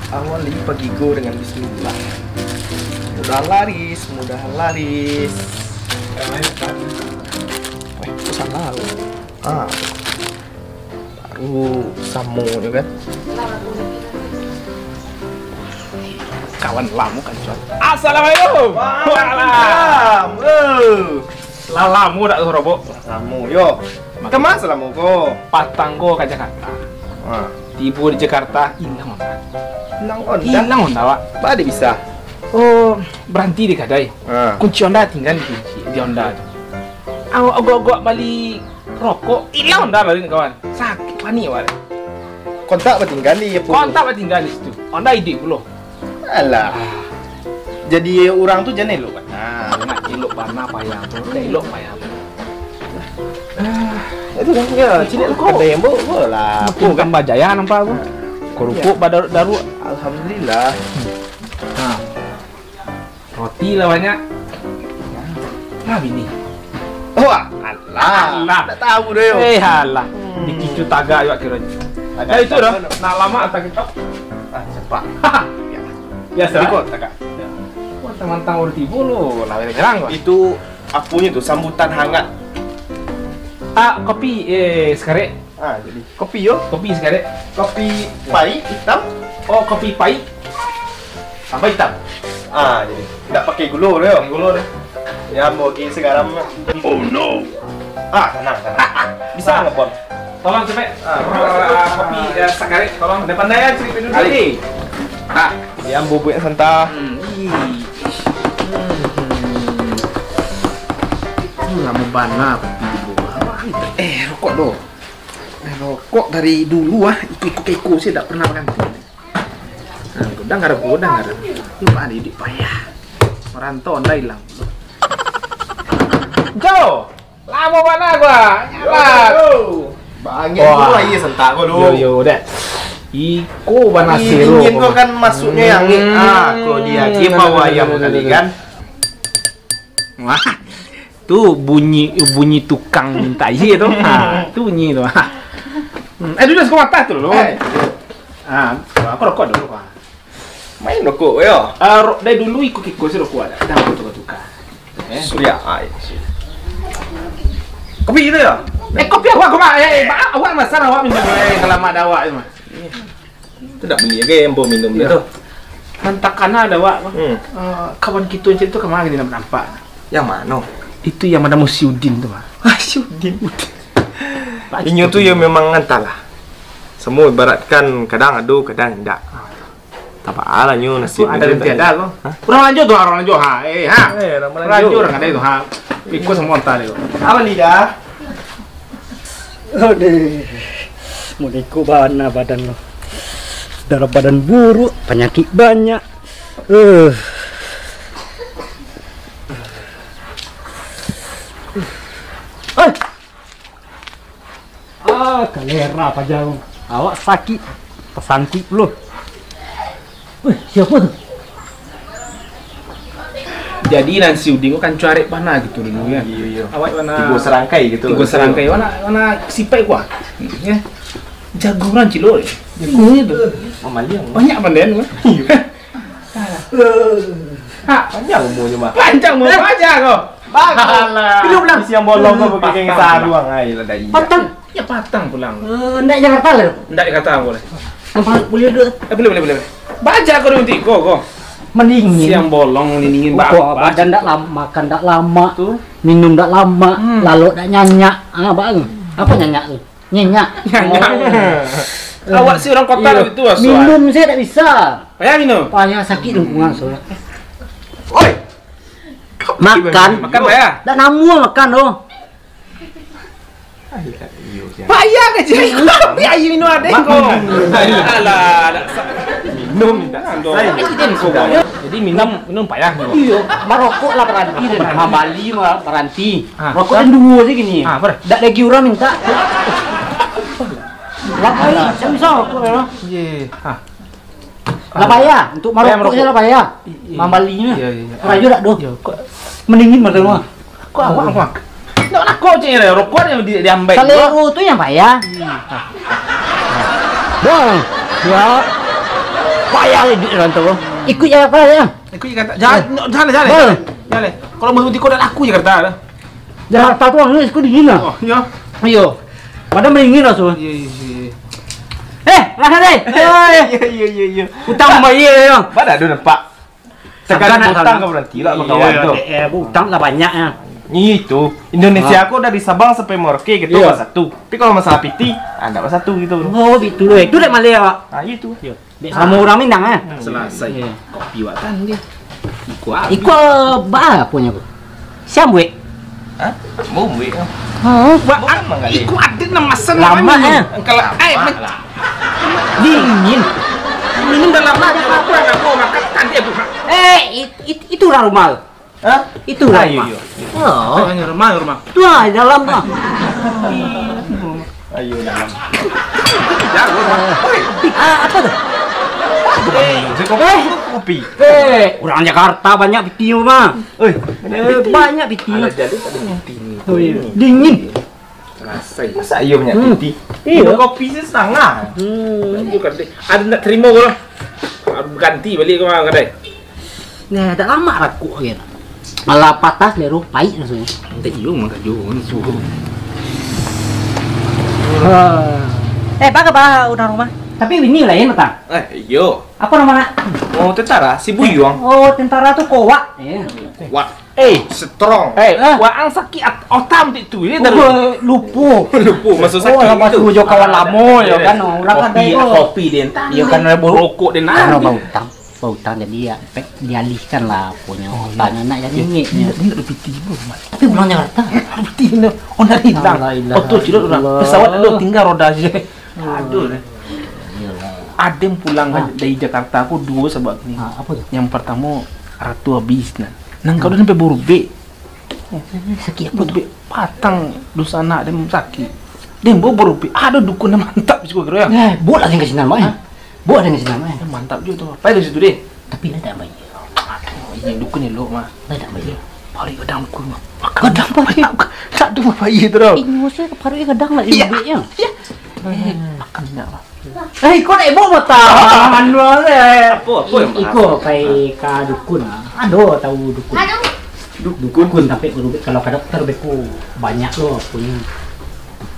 Awali pagiku dengan bismillah. Mudah laris, mudahan laris. Wah, pesan lalu. Baru Samo juga kan. Kawan lamu kan cuan. Assalamualaikum. Waalaikumsalam. Lalamu dak robo. Lamu yo. Kemana lamu ko? Patanggo ke Jakarta. Tiba di Jakarta hilang onda. Hilang onda Wak. Bade bisa. Oh, berhenti di kedai. Kunci onda tinggal di onda. Agak-agak balik rokok hilang onda balik kawan. Sakit panik Wak. Kontak bertinggal di Kontak bertinggal di situ. Onda ide pula. Alah. Jadi orang tu jangan elok kan. Nak elok mana payah tu. Elok payah. Itu dah ya, cilik kau. Ada yang lah. Aku kan bajaya nampak aku. Kerupuk daru. Alhamdulillah. Roti lah banyak. Nah bini. Oh, alah. Tak tahu deh. Halah. Dikicu tagak juga kiranya. Tagak itu dah. Nak lama tak kita. Cepat. Biasa kok tagak. Wah, teman-teman udah tiba lo. Lawan nyerang kok. Itu apunya tuh sambutan hangat. Kopi sekarang. Jadi kopi yo. Kopi sekarang. Kopi pahit hitam. Oh, kopi pahit. Apa hitam? Jadi tidak pakai gula deh. Pakai gula deh. Ya mau ke sekarang. Oh no. Tenang. Bisa ngepon. Tolong cepet. Kopi sekarang. Tolong depan saya cerita dulu tadi. Yang bubuknya sentah. Lama bana rokok doh. Rokok dari dulu ikut sih tidak pernah ganti. Godang ada. Lupa didik payah. Merantau anda hilang. Jo, lama mana gua? Nyala. Banyak gua iya sentak gua dulu. Yo udah. Iko banasero. Ingin kau kan masuknya yang kau dia bawa ayam kali kan. Wah. Tu bunyi tukang minta iya tu. Tu bunyi tu. Duduk sekolah mata tu lo. Aku rokok dulu. Main rokok yo. Dari dulu ikut sih rokok ada. Dah tukar. Surya kopi itu ya? Kopi aku mah. Awak masalah awak minum kalau mak ada awak mah. Itu dak beli game minum itu. Mantakan ada awak. Kawan kita macam tu kemana dia nampak? Yang mana? Itu yang mana Musyudin tu mah. Musyudin. Ini tu yang memang entahlah. Semua ibaratkan kadang adu, kadang tidak. Tak apa nyu nasib ada tiada kok. Kurang lanjut tu orang lanjut lanjut orang ada itu ikut semua entah itu. Apa lidah? Aduh. Mau ikut badan lo. Darah badan buruk, penyakit banyak. Kalera apa jauh. Awak sakit, pesangkit lo. Siapa tu? Jadi Nancy Udin kan cari mana gitu dulu ya. Iya. Awak mana? Tiga serangkai gitu. Tiga serangkai mana sipai gua. Ya. Jagoan cilo. Jagoan itu. Mamalia. Banyak pandan gua. Panjang umurnya mah. Panjang umur aja kok. Bagus. Belum lah. Siang bolong kok pakai saruang ai lah dah. Patang. Ya patang pulang. Ndak Jakarta lah. Ndak Jakarta boleh. Boleh dulu. Boleh. Baca kau nanti kok. Mendingin. Siang bolong dingin badan ndak lama, makan ndak lama tuh. Minum ndak lama, lalu ndak nyanyak. Bang. Apa nyanyak tu? Nyenyak. Awak si orang kota itu asal. Minum saya tak bisa. Payah minum. Payah sakit lingkungan soalnya. Oi. Makan payah. Tak namu makan doh. Payah ke je. Payah minum ada kok. Alah, minum minta. Jadi minum payah. Iya, merokok lah berhenti dan Bali mah berhenti. Rokok kan dua aja gini. Tak lagi orang minta. Lah payah, saya bisa rokok ya. Ye. Lah payah untuk merokok saya lah payah. Mambalinya. Rajo tak doh. Mendingin macam mana? Kok awak? Nak nak kau je rokok yang diambil. Selero tu yang payah. Bang. Ya. Payah duit orang tu. Ikut Jakarta ya. Ikut Jakarta. Jalan. Kalau mau ikut dan aku Jakarta. Jakarta tu orang ni ikut di sini. Oh, ya. Ayo. Pada mendingin lah so. Iya. Lah deh. Iya. Utang bayar ya. Pada ada nampak. Sekarang utang kau berhenti lah sama kawan tu. Utang lah banyak ya. Itu Indonesia aku dari Sabang sampai Merauke gitu satu. Tapi kalau masalah PT, ada satu gitu bro. Oh, itu deh. Itu dek Malaya pak. Nah itu. Dek sama orang Minang ya. Selesai. Kopi watan dia. Iku apa punya bu? Siam bu? Hah? Mau buik? Iku ada nama sen. Lama ya. Kalau dingin. Minum dalam aja aku makan tadi aku. Itu rumah. Hah? Itu rumah. Oh, rumah. Itu dalam lah. Ayo dalam. Jago. Apa tuh? Kopi. Orang Jakarta banyak piti mah. Banyak piti. Dingin. Rasai. Masa iya banyak piti? Iya. Kopi sih setengah. Bukan deh. Ada nak terima kau lah. Ganti balik kau kedai. Nah, dah lama aku gitu. Malah patah leru pahit langsung. Tak iyo mah kaju suhu. Pak udah rumah. Tapi ini lain betang. Iyo. Apa namanya? Oh, tentara si Buyuang. Oh, tentara tuh kowak. Wah. Strong. Waang sakit otam itu ini dari Lupu. Masuk sakit itu. Pas tujuh kawan lamo ya kan orang kan kopi dia. Iya kan ada rokok dia nah. Bau utang jadi ya dialihkan lah punya utangnya nak jadi ngeknya. Dia ada piti belum. Tapi pulang Jakarta. Piti ini orang hilang. Betul cilok orang. Pesawat ada tinggal roda aja. Aduh. Ada yang pulang dari Jakarta aku dua sebab ni. Apa tu? Yang pertama Ratu habis nah. Nang kau dah sampai Borobek. Sakit apa tu? Patang dosa anak dia sakit. Dia bawa Borobek. Ada dukun yang mantap juga kira ya. Buat lah yang kasih nama ya. Buat yang kasih nama ya. Mantap juga tu. Apa itu situ deh? Tapi lah tak bayar. Ini dukun ni lo mah. Lah tak bayar. Paling kadang dukun mah. Kadang bayar. Tak ada bayar tu tau. Ini mesti paru kadang lah duitnya. Makan nak lah. Kau nak ibu mata. Manual eh. Apa yang Iko pai ka dukun ah. Aduh tahu dukun. Dukun tapi berubah kalau kadang terbeku banyak loh punya.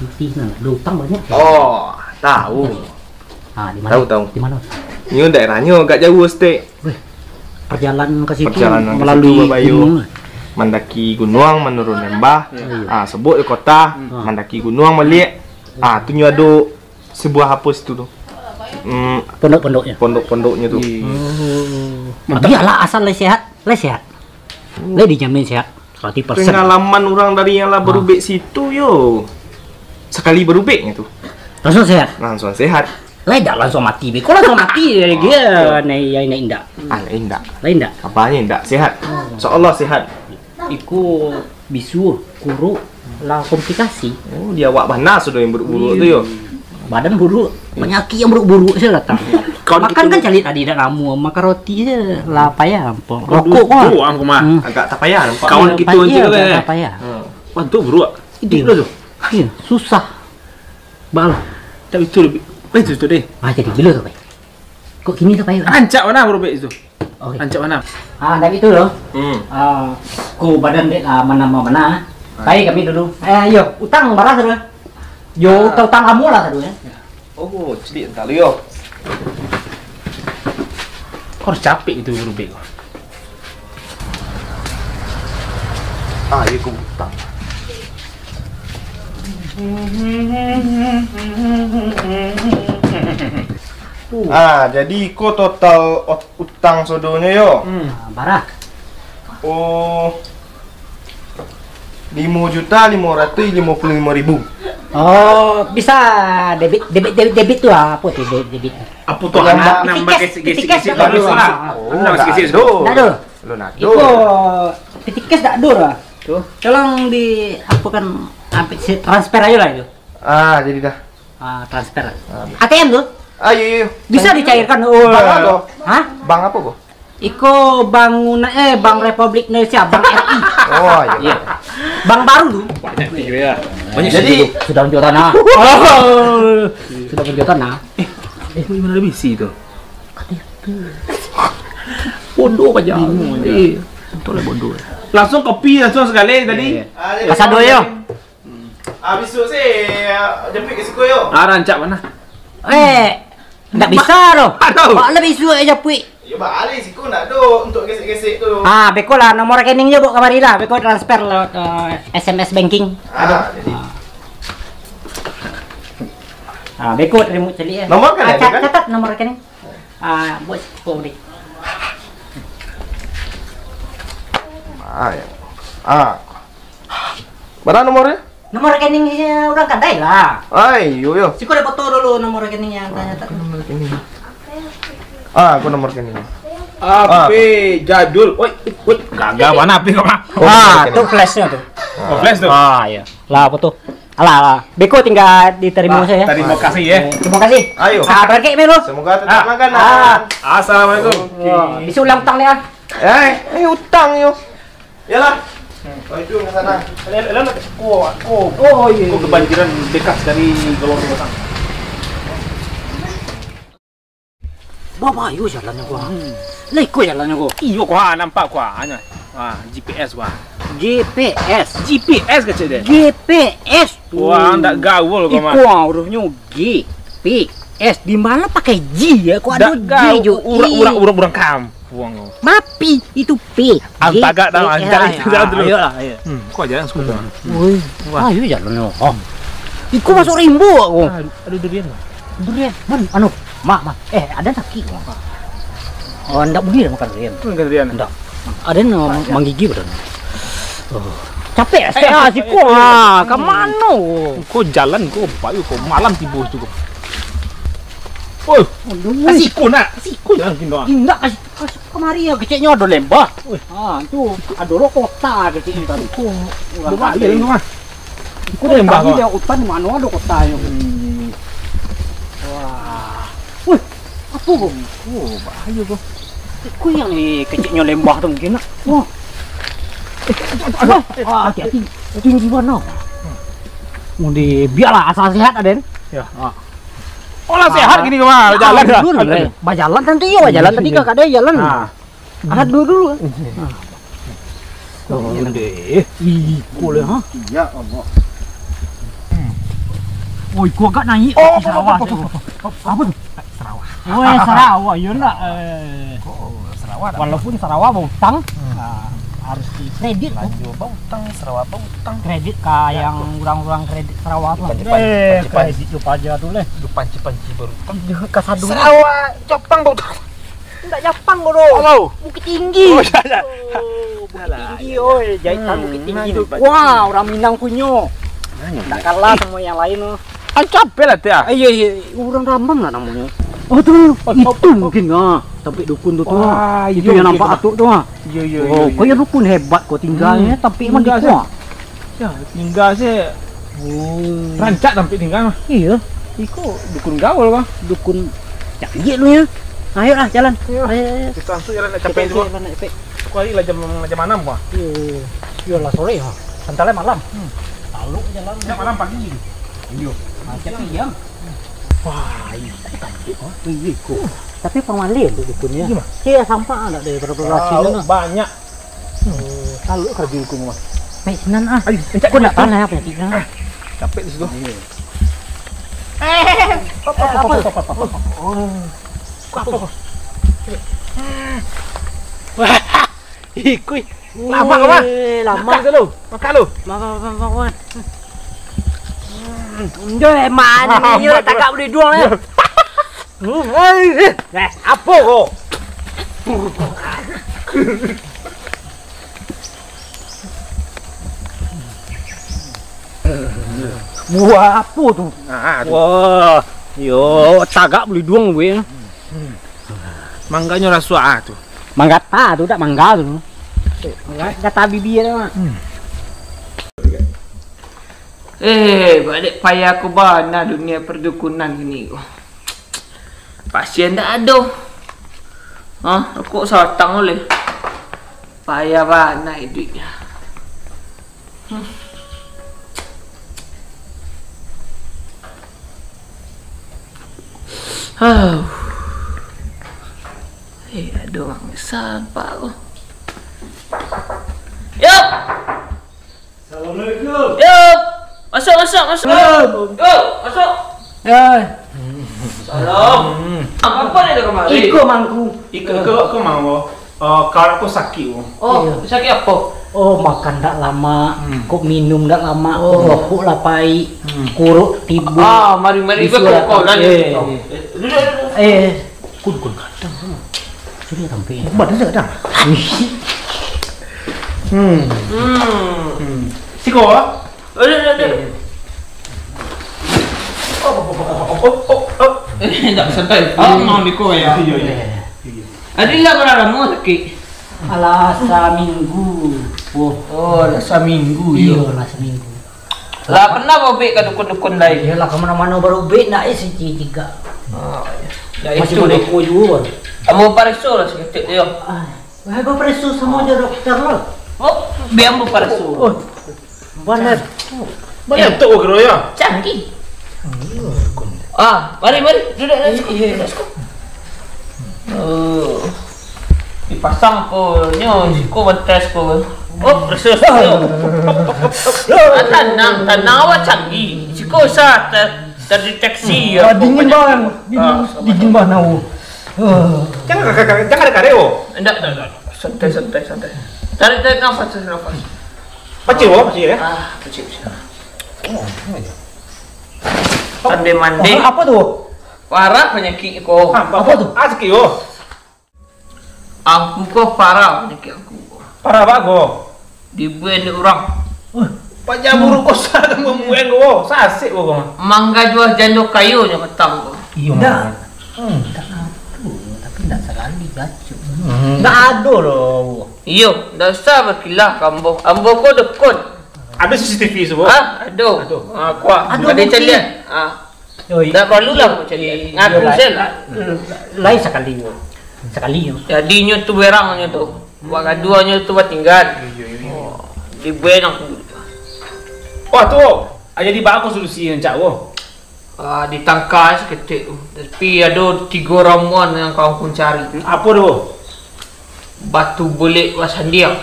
Piti nah, utang banyak. Oh, tahu. Di mana? Tahu. Di mana? Ini daerahnya agak jauh stek. Perjalanan ke situ melalui gunung. Mendaki gunung, menurun lembah. Sebut di kota, mendaki gunung balik. Tu ada sebuah hapus itu tuh. Pondok-pondoknya. Pondok-pondoknya tuh. Tapi lah asal sehat. Le dijamin sehat 100%. Pengalaman orang dari yang lah berubek situ yo. Sekali berubeknya tuh. Langsung sehat. Langsung sehat. Lain dah langsung mati. Kau langsung mati dia naik indak. Indak. Lain dak. Apanya indak sehat. Insyaallah sehat. Iku bisu, kuru, lah komplikasi. Oh, dia awak bana sudah yang buruk-buruk tu yo. Badan buruk, penyakit yang buruk-buruk saya datang. Makan kan cari tadi dak ramu, makan roti je lah payah. Rokok kau. Aku mah. Agak tak payah nampak. Kawan kita aja kan. Tak payah. Wah, tu buruk. Itu tu. Iya, susah. Bal. Tak itu lebih. Itu deh. Jadi gila tu, Pak. Kok gini tu, Pak? Ancak mana berubah itu? Okey. Ancak mana? Dari itu loh. Ku badan dek mana. Baik kami dulu. Ayo, utang berapa tu? Yo, utang kamu lah tu ya. Oh, cedik entar yo. Kau harus capek itu berubah. Ya ku utang. Jadi ko total utang sodonya yo. Barah. Oh, 5.555.000. Oh, bisa debit tu apa tu debit? Apa tu nambah kisi-kisi baru sana. Nambah kisi-kisi. Tak ada. Lu nak. Iko titikes tak ada lah. Tuh. Tolong di apa kan transfer aja lah itu. Jadi dah. Transfer. ATM tuh. Iya. Bisa dicairkan. Bang apa? Hah? Bang apa, Bo? Iko Bank Republik Indonesia, Bank RI. Oh iya. Bank baru tuh. Banyak nih ya. Banyak Jadi sudah menjual tanah. Sudah menjual tanah. Gimana lebih sih itu? Bodoh aja. Betul lah bodoh. Langsung kopi langsung sekali tadi. Pasal dua yo. Besok saya jemput ke siku yo. Rancak mana? Tak bisa loh. Aduh. Pak lebih suka aja pui. Ya balik siku nak tu untuk gesek-gesek tu. Beko lah nomor rekening je bu kamari lah. Beko transfer lewat SMS banking. Jadi. Beko terima celi ya. Nomor kan ada kan? Catat nomor rekening. Buat siku ni. Mana nomornya? Nomor rekeningnya orang kadai lah. Yo. Siku ada foto dulu nomor rekeningnya tanya. Nomor rekening. Aku nomor rekening. HP jadul. Woi, kagak mana HP kok, Mak? Tuh flashnya tuh. Oh, flash tuh. Iya. Lah foto. Alah, Beko tinggal diterima saya. Terima kasih ya. Terima kasih. Ayo. Berkait melu. Semoga tetap makan. Assalamualaikum. Bisa ulang utang ya. Utang yo. Yalah. Itu ke sana. Oh iya. Kok kebanjiran bekas dari golongan utang. Bapak, yuk jalannya gua. Lah ikut jalannya gua. Iyo gua nampak gua hanya. GPS gua. GPS kecil deh. GPS tuh. Wah, ndak gaul gua mah. Iku hurufnya GPS. Di mana pakai G ya? Kok ada G jo? Urang kampung. Mapi itu P. Antagak dah jalan dulu. Ayo. Kok jalan skuter. Woi. Ayo jalannya. Iku masuk rimbo aku. Aduh durian. Durian. Anu, mak. Ada taki. Ndak boleh makan durian. Enggak durian. Ndak. Ada menggigi badan. Capek si ko ke mana? Kok jalan kok payu kok malam tiba itu kok. Oh, kasih ko nak. Kasih ko jalan doang. Indak kasih kemari ya kecilnya ada lembah. Tu ada kota kecil tadi. Bukan dia mah. Ko lembah dia hutan mana ada kotanya. Wah. Wih, apa kok? Bahaya kok. Ko yang ni kecilnya lembah tu mungkin nak. Wah. Hati-hati. Tinggi mana? Biarlah asal sehat Aden. Ya. Olah sehat gini mah jalan dah. Jalan nanti yo, jalan tadi kakak ada jalan. Ada dulu. Deh. Boleh ha? Ya Allah. Oi, gua agak naik Sarawak. Apa tu? Sarawak. Oi, Sarawak. Yo nak Sarawak. Walaupun Sarawak mau utang, harus di kredit lanjut utang Sarawak utang kredit yang orang-orang kredit Sarawak lah. Kredit lupa aja tuh leh. Lu panci baru utang Kasadu. Sarawak Jepang bau. Enggak Jepang bro. Bukit Tinggi. Bukit Tinggi oi, jahitan Bukit Tinggi tu. Wah, orang Minang punya. Tak kalah sama yang lain loh. Capek lah dia. Iya, orang Rambang lah namanya. Oh tuh, itu mungkin sampai dukun tu tuh. Itu yang nampak atuk tu Iya. Oh, kau yang dukun hebat kau tinggalnya, tapi emang tinggal kuat. Ya, tinggal sih. Rancak sampai tinggal mah. Iya. Iko dukun gaul kah? Dukun canggih lu ya. Ayolah jalan. Ayo. Kita langsung jalan nak capek semua. Kali lah jam 6 kah? Iya lah sore ha. Santai malam. Lalu jalan malam pagi. Iya. Macam iya. Wah, ini kok. Tapi pemalis untuk dukunnya. Iya, sampah ada dari beberapa sini. Banyak. Lalu kerja hukum mah. Pesenan Kau nak tanah apa sih? Capek di situ. Apa? Wah, ikut. Lama apa? Lama ke lu? Makan lu. Makan. Jom mana ni tak boleh jual ya. Apa kau? Buah apa tu? Wah, yo tagak boleh duang gue. Mangganya rasuah tu. Mangga tu tak mangga tu. Kata bibi dia mah. Balik payah aku bana dunia perdukunan ini. Pasien tak ada. Aku satang oleh. Payah bana duitnya. Sampai aku. Yup. Assalamualaikum. Yup. Masuk. Yup, masuk. Ya. Salam. Apa ni dah kemari? Iko mangku. Iko mau. Kawan aku sakit. Oh, sakit apa? Oh, makan tak lama, kok minum tak lama, kok rokok lah pai, kuruk tibu. Mari kau lah. Duduk. Kun kadang. Sudah sampai. Buat dah dah. Siko. Tak santai. Mau Miko ya. Adilah berapa sakit? Alasa minggu. Oh, rasa minggu Iya, yo. alasa minggu. Lah pernah bobek ke dukun-dukun lain? Iyalah kemana-mana baru bet nak isi tiga. Ya Masih itu boleh deh. koyo. Kamu pareso lah seketik dia. Wah, bepresu sama aja dokter lah. Oh, biar mu pareso. Oh, benar. Banyak tu kero ya. Canggih. Mari duduk. Oh. Dipasang ko nyo, ko betes ko. Oh, presus yo. Tanang awak canggih. Siko sa terdeteksi ya. Dingin bang. Dingin bang nau. Jangan ada kareo. Enggak. Santai. Tarik nafas. Pacil ya. Kecil. Mandi. Apa tuh? Parah penyakit ko. Apa tu? Sakit yo. Aku ko parah penyakit aku. Parah bago. Dibuat orang. Pajak buruk kosa kamu bueng go. Sasik go mah. Mangga jual janduk kayu nya petang ko. Iya. Tak ada. Tapi tak sekali baca. Tak ada loh. Iyo, dasar berkilah kambo. Ambo ko dekon. Ada CCTV semua. Aduh. Kuat. Aduh, Ada bukti. celian. Dah perlu lah aku celian. Ngaku sel. Lain sekali yo. Jadi nyo tu berang nyo tu. Buat kedua nyo tu buat tinggal. Dibuat aku. Wah tu. Jadi bagus solusi yang cak wo. Ditangkal seketik. Tapi ada 3 ramuan yang kau pun cari. Apa tu? Batu bulik wasandia.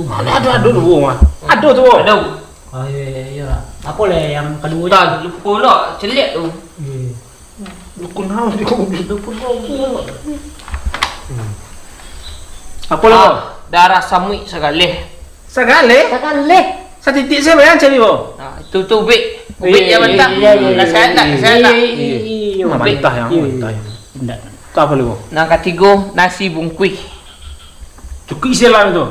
Ada dulu mah. Ada tu. Ada. Iya. Apa le yang kedua? Tak lupa lah celik tu. Dukun hang di dukun kau. Apa lagi? Darah samui sekali. Sekali. Satitik saya bayang cari wo. Itu ubik. Ubik yang mentah. Saya tak. Iya. Mentah yang. Tidak. Tu apa lagi? Yang ketiga nasi bungkui. Cukup Islam tu.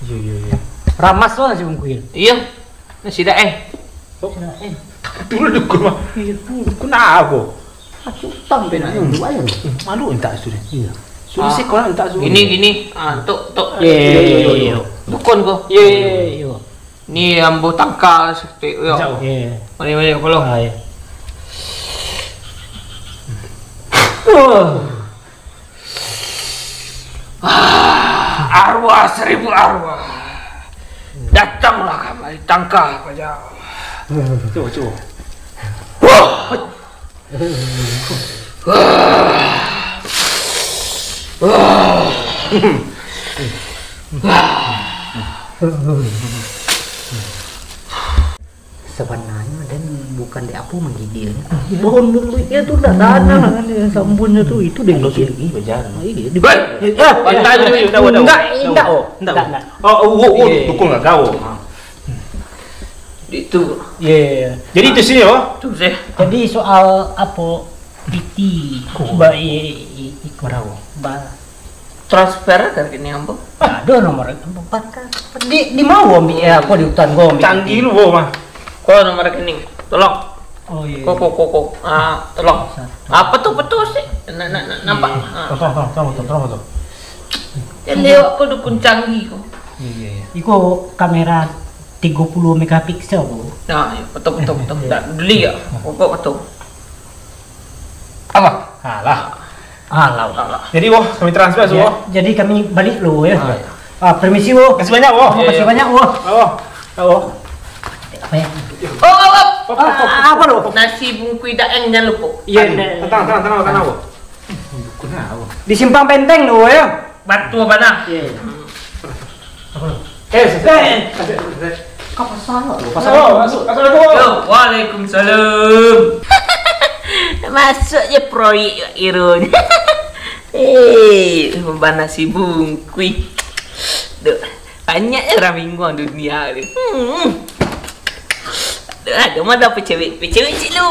Iya. Ramas lah si bungkuil. Iya. Nasi daeng. Dulu dukun mah. Dukun aku. Aku tampe nak jual. Malu entak sudah. Iya. Sudah sekolah entak sudah. Gini. Tok. Iya. Dukun ko. Iya. Ni ambo tangkal seperti yo. Iya. Mari kalau. Iya. Arwah 1000 arwah. Datanglah kami tangkal saja. Coba. Sebenarnya dan bukan di apa menggidilnya. Bohong dulu ya tuh dah tanah sambunnya tuh itu deh gigil. Berjalan. Iya. Enggak Enggak. Dukun enggak kau. Itu. Iya. Jadi itu sih yo. Tu sih. Jadi soal apa piti ikorau. Transfer dari ni ambo. Ada nomor 4 di mau ambil ya aku di hutan gua ambil. Canggih lu wo mah. Kau nomor rekening. Tolong. Oh iya. Kok. Tolong. Apa tu betul sih? Nampak. Tolong. Jadi aku dukun canggih kok. Iya. Iko kamera 30 megapiksel bu. Nah, betul. Tak beli ya. Kok betul. Apa? Alah. Jadi wo kami transfer Ya, wo. jadi kami balik lu ya. Permisi wo. Kasih banyak wo. Makasih banyak wo. Oh. Apa ya? Oh. Apa lo? Nasi bungkui daeng jangan lupa. Iya. Tenang. Disimpang penteng lo ya. Batu apa nah? Iya. Kapan salah lo? Assalamualaikum. Yo, waalaikumsalam. Masuk je proyek Irun. Memban nasi bungkui. Duh, banyak orang bingung dunia ni. Ada mana dapat cewek cik lu.